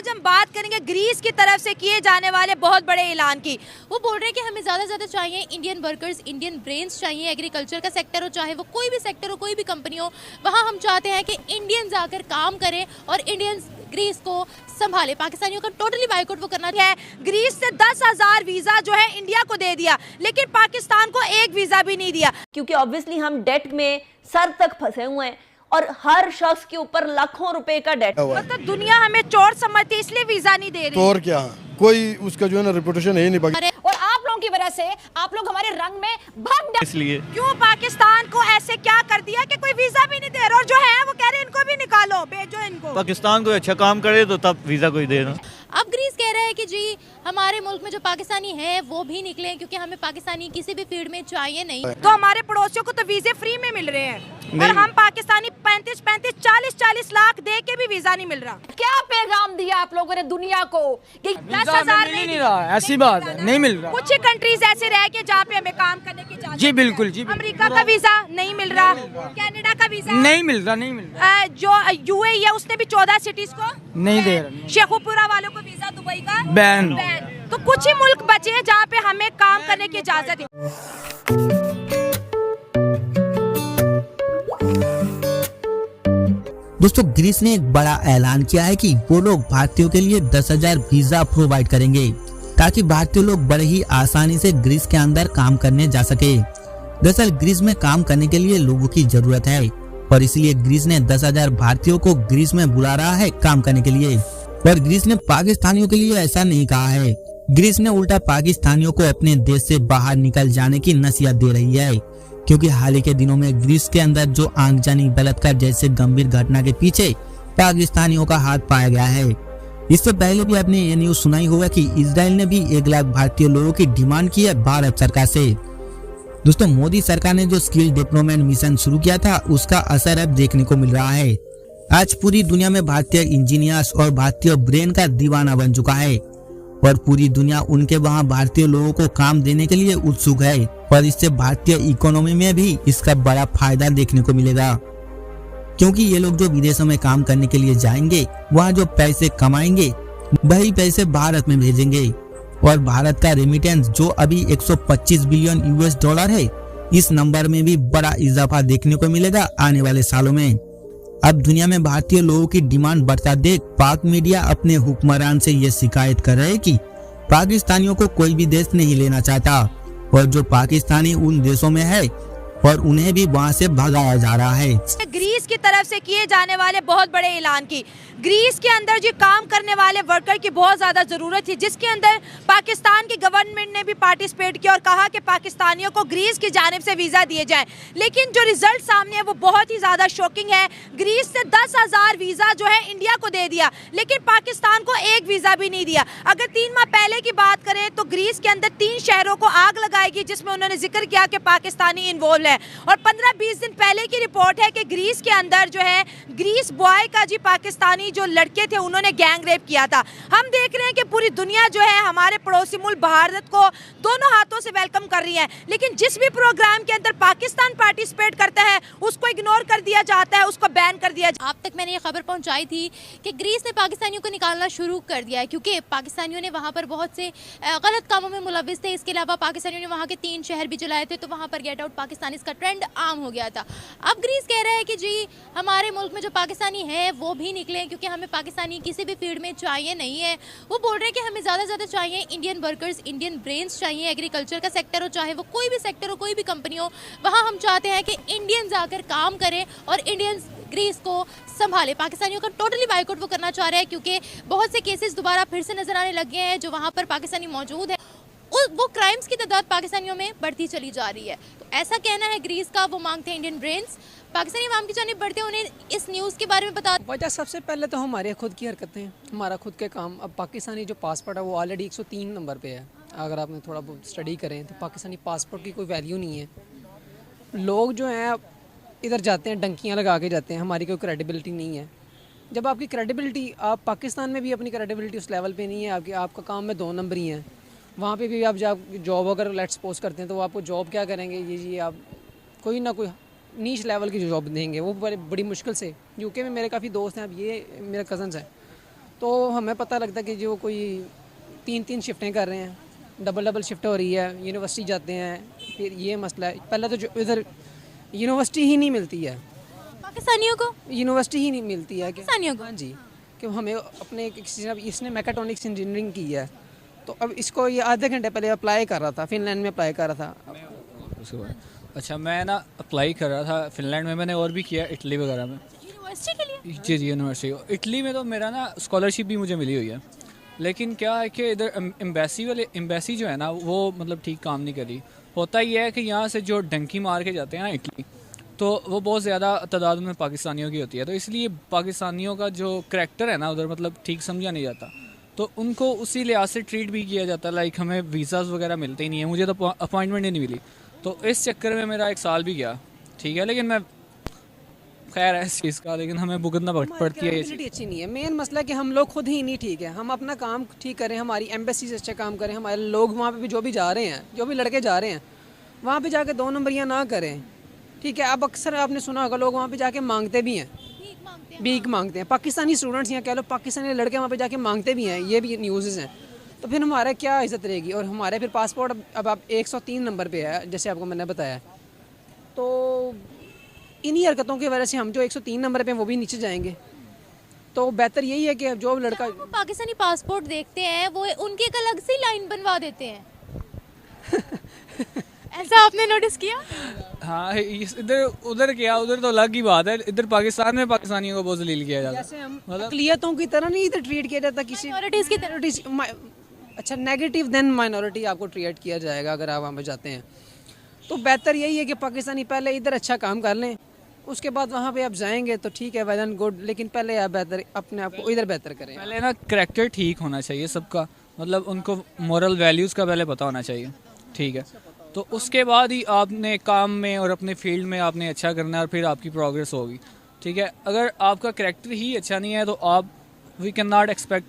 आज हम बात करेंगे ग्रीस की तरफ से किए जाने वाले बहुत बड़े ऐलान की। वो बोल रहे हैं कि हमें ज़्यादा से ज़्यादा चाहिए इंडियन वर्कर्स, इंडियन ब्रेन्स चाहिए। एग्रीकल्चर का सेक्टर हो, चाहे वो कोई भी सेक्टर हो, कोई भी कंपनी हो, वहाँ हम चाहते हैं कि इंडियंस आकर काम करें और इंडियंस ग्रीस को संभाले। पाकिस्तानियों का टोटली बाइकआउट वो करना है। ग्रीस से 10,000 वीजा जो है इंडिया को दे दिया, लेकिन पाकिस्तान को एक वीजा भी नहीं दिया, क्योंकि ऑब्वियसली हम डेट में सर तक फंसे हुए हैं और हर शख्स के ऊपर लाखों रुपए का डेट। मतलब दुनिया हमें चोर समझती है, इसलिए वीजा नहीं दे रही। तो और क्या, कोई उसका जो है ना रेपुटेशन है ही नहीं बगी। और आप लोगों की वजह से आप लोग हमारे रंग में भंग, इसलिए क्यों पाकिस्तान को ऐसे क्या कर दिया कि कोई वीजा भी नहीं दे रहा, और जो है वो कह रहे हैं इनको भी निकालो, भेजो इनको। पाकिस्तान कोई अच्छा काम करे तो तब वीजा कोई देना। अब ग्रीस कह रहा है कि जी हमारे मुल्क में जो पाकिस्तानी हैं वो भी निकले, क्योंकि हमें पाकिस्तानी किसी भी फील्ड में चाहिए नहीं। तो हमारे पड़ोसियों को तो वीजे फ्री में मिल रहे हैं और हम पाकिस्तानी 35-35, 40-40 लाख दे के भी वीजा नहीं मिल रहा। क्या पैगाम दिया आप लोगों ने दुनिया को कि 10,000 नहीं रहा, ऐसी बात है, नहीं मिल रहा। कुछ ही कंट्रीज ऐसे रह के जहाँ पे हमें काम करने की इजाजत जी बिल्कुल, जी अमेरिका का वीजा नहीं मिल रहा, कनाडा का वीजा नहीं मिल रहा, नहीं मिल रहा, जो यूएई है उसने भी 14 सिटीज को नहीं दे रहा। शेखुपुरा वालों को वीजा, दुबई का बैन। तो कुछ ही मुल्क बचे हैं जहाँ पे हमें काम करने की इजाजत है। दोस्तों, ग्रीस ने एक बड़ा ऐलान किया है कि वो लोग भारतीयों के लिए 10,000 वीजा प्रोवाइड करेंगे ताकि भारतीय लोग बड़े ही आसानी से ग्रीस के अंदर काम करने जा सके। दरअसल ग्रीस में काम करने के लिए लोगों की जरूरत है और इसलिए ग्रीस ने 10,000 भारतीयों को ग्रीस में बुला रहा है काम करने के लिए। पर ग्रीस ने पाकिस्तानियों के लिए ऐसा नहीं कहा है। ग्रीस ने उल्टा पाकिस्तानियों को अपने देश से बाहर निकल जाने की नसीहत दे रही है, क्योंकि हाल ही के दिनों में ग्रीस के अंदर जो आगजनी, बलात्कार जैसे गंभीर घटना के पीछे पाकिस्तानियों का हाथ पाया गया है। इससे पहले भी आपने ये न्यूज सुनाई होगा कि इजराइल ने भी 1 लाख भारतीय लोगों की डिमांड की है भारत सरकार से। दोस्तों, मोदी सरकार ने जो स्किल डेवलपमेंट मिशन शुरू किया था उसका असर अब देखने को मिल रहा है। आज पूरी दुनिया में भारतीय इंजीनियर्स और भारतीय ब्रेन का दीवाना बन चुका है और पूरी दुनिया उनके वहां भारतीय लोगों को काम देने के लिए उत्सुक है और इससे भारतीय इकोनॉमी में भी इसका बड़ा फायदा देखने को मिलेगा, क्योंकि ये लोग जो विदेशों में काम करने के लिए जाएंगे वहाँ जो पैसे कमाएंगे वही पैसे भारत में भेजेंगे और भारत का रेमिटेंस जो अभी 125 बिलियन यूएस डॉलर है, इस नंबर में भी बड़ा इजाफा देखने को मिलेगा आने वाले सालों में। अब दुनिया में भारतीय लोगों की डिमांड बढ़ता देख पाक मीडिया अपने हुक्मरान से ये शिकायत कर रहे हैं कि पाकिस्तानियों को कोई भी देश नहीं लेना चाहता और जो पाकिस्तानी उन देशों में है और उन्हें भी वहां से भगाया जा रहा है। ग्रीस की तरफ से किए जाने वाले बहुत बड़े ऐलान की। ग्रीस के अंदर जो काम करने वाले वर्कर की बहुत ज्यादा जरूरत थी, जिसके अंदर पाकिस्तान की गवर्नमेंट ने भी पार्टिसिपेट किया और कहा कि पाकिस्तानियों को ग्रीस की जानिब से वीजा दिए जाएं। लेकिन जो रिजल्ट सामने है वो बहुत ही ज्यादा शॉकिंग है। ग्रीस से 10,000 वीजा जो है इंडिया को दे दिया, लेकिन पाकिस्तान को एक वीजा भी नहीं दिया। अगर 3 माह पहले की बात करें तो ग्रीस के अंदर 3 शहरों को आग लगाएगी, जिसमें उन्होंने जिक्र किया कि पाकिस्तानी इन्वॉल्व है। और 15-20 दिन पहले की रिपोर्ट है कि ग्रीस के अंदर जो है ग्रीस बॉय का जी पाकिस्तानी जो लड़के थे उन्होंने गैंग रेप किया था। हम देख रहे हैं कि पूरी दुनिया जो है हमारे पड़ोसी मुल्क भारत को दोनों हाथों से वेलकम कर रही है, लेकिन जिस भी प्रोग्राम के अंदर पाकिस्तान पार्टिसिपेट करता है उसको इग्नोर कर दिया जाता है, उसको बैन कर दिया। आप तक मैंने ये खबर पहुंचाई थी कि ग्रीस ने पाकिस्तानियों को निकालना शुरू कर दिया है, क्योंकि पाकिस्तानियों ने वहाँ पर बहुत से गलत कामों में मुलविस थे। इसके अलावा पाकिस्तानियों ने वहाँ के 3 शहर भी जलाए थे, तो वहाँ पर गेट आउट पाकिस्तान का ट्रेंड आम हो गया था। अब ग्रीस कह रहा है कि जी हमारे मुल्क में जो पाकिस्तानी हैं वो भी निकले, क्योंकि हमें पाकिस्तानी किसी भी फील्ड में चाहिए नहीं है। वो बोल रहे हैं कि हमें ज़्यादा से ज़्यादा चाहिए इंडियन वर्कर्स, इंडियन ब्रेन्स चाहिए। एग्रीकल्चर का सेक्टर हो, चाहे वो कोई भी सेक्टर हो, कोई भी कंपनी हो, वहाँ हम चाहते हैं कि इंडियंस आकर काम करें और इंडियंस ग्रीस को संभाले। पाकिस्तानियों का टोटली बाइकआउट वो करना चाह रहे हैं, क्योंकि बहुत से केसेस दोबारा फिर से नजर आने लगे हैं जो वहाँ पर पाकिस्तानी मौजूद है। वो क्राइम्स की तादाद पाकिस्तानियों में बढ़ती चली जा रही है। तो ऐसा कहना है ग्रीस का। वो मांगते हैं इंडियन ब्रेन्स। पाकिस्तानी अवाम की जानिब बढ़ते उन्हें इस न्यूज़ के बारे में बता। वजह सबसे पहले तो हमारे खुद की हरकतें, हमारा खुद के काम। अब पाकिस्तानी जो पासपोर्ट है वो ऑलरेडी 103 नंबर पे है। अगर आपने थोड़ा बहुत स्टडी करें तो पाकिस्तानी पासपोर्ट की कोई वैल्यू नहीं है। लोग जो हैं इधर जाते हैं, डंकियाँ लगा के जाते हैं, हमारी कोई क्रेडिबिलिटी नहीं है। जब आपकी क्रेडिबिलिटी, आप पाकिस्तान में भी अपनी क्रेडिबिलिटी उस लेवल पे नहीं है, आपका काम में 2 नंबर ही हैं। वहाँ पे भी आप जब जॉब अगर लेट्स सपोज करते हैं तो वो आपको जॉब क्या करेंगे, ये आप कोई ना कोई नीच लेवल की जॉब देंगे, वो बड़ी मुश्किल से। यूके में मेरे काफ़ी दोस्त हैं, अब ये मेरे कज़न्स हैं, तो हमें पता लगता है कि जो कोई 3-3 शिफ्टें कर रहे हैं, डबल शिफ्ट हो रही है, यूनिवर्सिटी जाते हैं, फिर ये मसला है। पहले तो जो इधर यूनिवर्सिटी ही नहीं मिलती है, पाकिस्तानियों को यूनिवर्सिटी ही नहीं मिलती है कि पाकिस्तानियों को हाँ जी, कि हमें अपने इसने मैकेट्रॉनिक्स इंजीनियरिंग की है, तो अब इसको ये आधे घंटे पहले अप्लाई कर रहा था, फिनलैंड में अप्लाई कर रहा था। अच्छा, मैं ना अप्लाई कर रहा था फिनलैंड में, मैंने और भी किया इटली वगैरह में। यूनिवर्सिटी के लिए? जी यूनिवर्सिटी इटली में तो मेरा ना स्कॉलरशिप भी मुझे मिली हुई है, लेकिन क्या है कि इधर एम्बेसी जो है ना वो मतलब ठीक काम नहीं करी। होता ही है कि यहाँ से जो डंकी मार के जाते हैं ना इटली, तो वो बहुत ज़्यादा तादाद में पाकिस्तानियों की होती है, तो इसलिए पाकिस्तानियों का जो करैक्टर है ना उधर मतलब ठीक समझा नहीं जाता, तो उनको उसी लिहाज से ट्रीट भी किया जाता है। लाइक हमें वीज़ाज़ वगैरह मिलते ही नहीं है, मुझे तो अपॉइंटमेंट ही नहीं मिली, तो इस चक्कर में मेरा 1 साल भी गया। ठीक है, लेकिन मैं खैर है इस चीज़ का, लेकिन हमें भुगतना पड़ती है। ये चीज़ अच्छी नहीं है। मेन मसला है कि हम लोग खुद ही नहीं ठीक है। हम अपना काम ठीक करें, हमारी एम्बेसी से अच्छा काम करें, हमारे लोग वहाँ पे भी जो भी जा रहे हैं, जो भी लड़के जा रहे हैं, वहाँ पे जाके 2 नंबरियाँ ना करें। ठीक है, अब अक्सर आपने सुना होगा लोग वहाँ पे जाके मांगते भी हैं, भीख मांगते हैं। पाकिस्तानी स्टूडेंट्स यहाँ कह लो, पाकिस्तानी लड़के वहाँ पे जाके मांगते भी हैं, ये भी न्यूज़ हैं। तो फिर हमारा क्या इज़्ज़त रहेगी? और हमारे फिर पासपोर्ट अब आप 103 नंबर पे है, जैसे आपको मैंने बताया। तो इन्हीं हरकतों की वजह से हम जो 103 नंबर पे हैं वो भी नीचे जाएंगे। तो बेहतर यही है कि जो लड़का वो पाकिस्तानी पासपोर्ट देखते हैं वो उनकी एक अलग सी लाइन बनवा देते हैं। ऐसा आपने नोटिस किया? हाँ, इधर उधर क्या, उधर तो अलग ही बात है। इधर पाकिस्तान में पाकिस्तानियों को बहुत जलील किया जाता है। जैसे हम अक़लियतों की तरह नहीं इधर ट्रीट किया जाता, किसी माइनॉरिटीज़ की तरह। अच्छा, नेगेटिव देन माइनॉरिटी आपको ट्रीट किया जाएगा अगर आप वहाँ पे जाते हैं। तो बेहतर यही है कि पाकिस्तानी पहले इधर अच्छा काम कर लें, उसके बाद वहाँ पे आप जाएंगे तो ठीक है, वेल एंड गुड, लेकिन पहले आप बेहतर अपने आप को इधर बेहतर करें। पहले ना करैक्टर ठीक होना चाहिए सबका, मतलब उनको मॉरल वैल्यूज़ का पहले पता होना चाहिए। ठीक है, तो उसके बाद ही आपने काम में और अपने फील्ड में आपने अच्छा करना है और फिर आपकी प्रोग्रेस होगी। ठीक है, अगर आपका करैक्टर ही अच्छा नहीं है तो आप we can not expect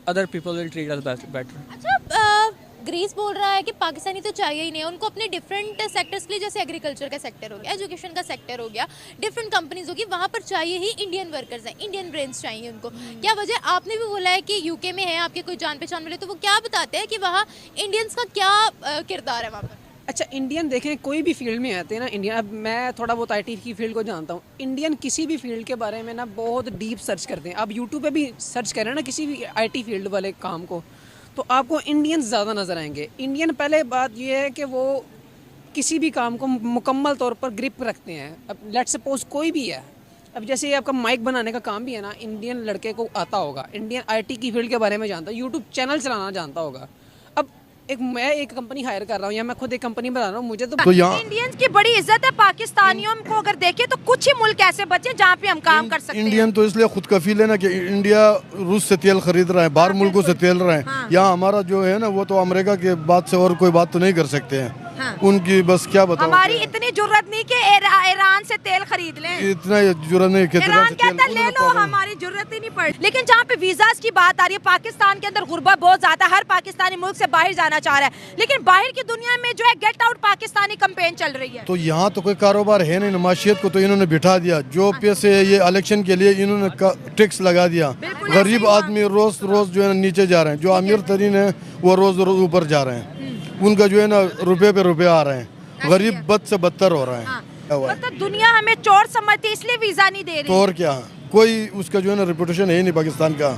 other people will treat us better. अच्छा, ग्रीस बोल रहा है कि पाकिस्तानी तो चाहिए ही नहीं, उनको अपने डिफरेंट सेक्टर्स के लिए, जैसे एग्रीकल्चर का सेक्टर हो गया, एजुकेशन का सेक्टर हो गया, डिफरेंट कंपनीज होगी, वहाँ पर चाहिए ही इंडियन वर्कर्स हैं, इंडियन ब्रेन्स चाहिए उनको। क्या वजह? आपने भी बोला है कि यूके में है आपके कोई जान पहचान वाले, तो वो क्या बताते हैं कि वहाँ इंडियंस का क्या किरदार है वहाँ पर? अच्छा, इंडियन देखें कोई भी फील्ड में आते हैं ना इंडियन, अब मैं थोड़ा बहुत आईटी की फील्ड को जानता हूँ, इंडियन किसी भी फील्ड के बारे में ना बहुत डीप सर्च करते हैं। आप यूट्यूब पे भी सर्च करें ना किसी भी आईटी फील्ड वाले काम को, तो आपको इंडियन ज़्यादा नज़र आएंगे। इंडियन पहले बात ये है कि वो किसी भी काम को मुकम्मल तौर पर ग्रिप रखते हैं। अब लेट सपोज कोई भी है, अब जैसे ये आपका माइक बनाने का काम भी है ना, इंडियन लड़के को आता होगा, इंडियन आईटी की फील्ड के बारे में जानता है, यूट्यूब चैनल चलाना जानता होगा। अब मैं एक कंपनी हायर कर रहा हूँ या मैं खुद एक कंपनी बना रहा हूँ, मुझे तो यहाँ इंडियंस की बड़ी इज्जत है। पाकिस्तानियों को अगर देखें तो कुछ ही मुल्क ऐसे बचे जहाँ पे हम काम कर सकते हैं। इंडियन तो इसलिए खुद कफील है ना कि इंडिया रूस से तेल खरीद रहा है, बाहर मुल्कों से तेल रहे हैं। यहाँ हमारा जो है ना वो तो अमेरिका के बात से और कोई बात तो नहीं कर सकते हैं। उनकी बस क्या बताओ, हमारी इतनी जुर्रत नहीं कि ईरान से तेल खरीद लें, इतना जुर्रत नहीं कि ईरान कहता ले लो, हमारी जरूरत ही नहीं पड़ी। लेकिन जहाँ पे वीजास की बात आ रही है, पाकिस्तान के अंदर गुर्बत बहुत ज्यादा, हर पाकिस्तानी मुल्क से बाहर जाना चाह रहा है, लेकिन बाहर की दुनिया में जो है गेट आउट पाकिस्तानी कैंपेन चल रही है। तो यहाँ तो कोई कारोबार है नहीं, नमाशियत को तो इन्होंने बिठा दिया। जो पैसे ये इलेक्शन के लिए इन्होंने टैक्स लगा दिया, गरीब आदमी रोज रोज जो है नीचे जा रहे हैं, जो अमीर तरीन है वो रोज रोज ऊपर जा रहे हैं, उनका जो है ना रुपए पे रुपए आ रहे हैं, गरीब बद से बदतर हो रहे हैं। मतलब दुनिया हमें चोर समझती है इसलिए वीजा नहीं दे रही। तो और क्या, कोई उसका जो है ना रेपुटेशन है ही नहीं पाकिस्तान का।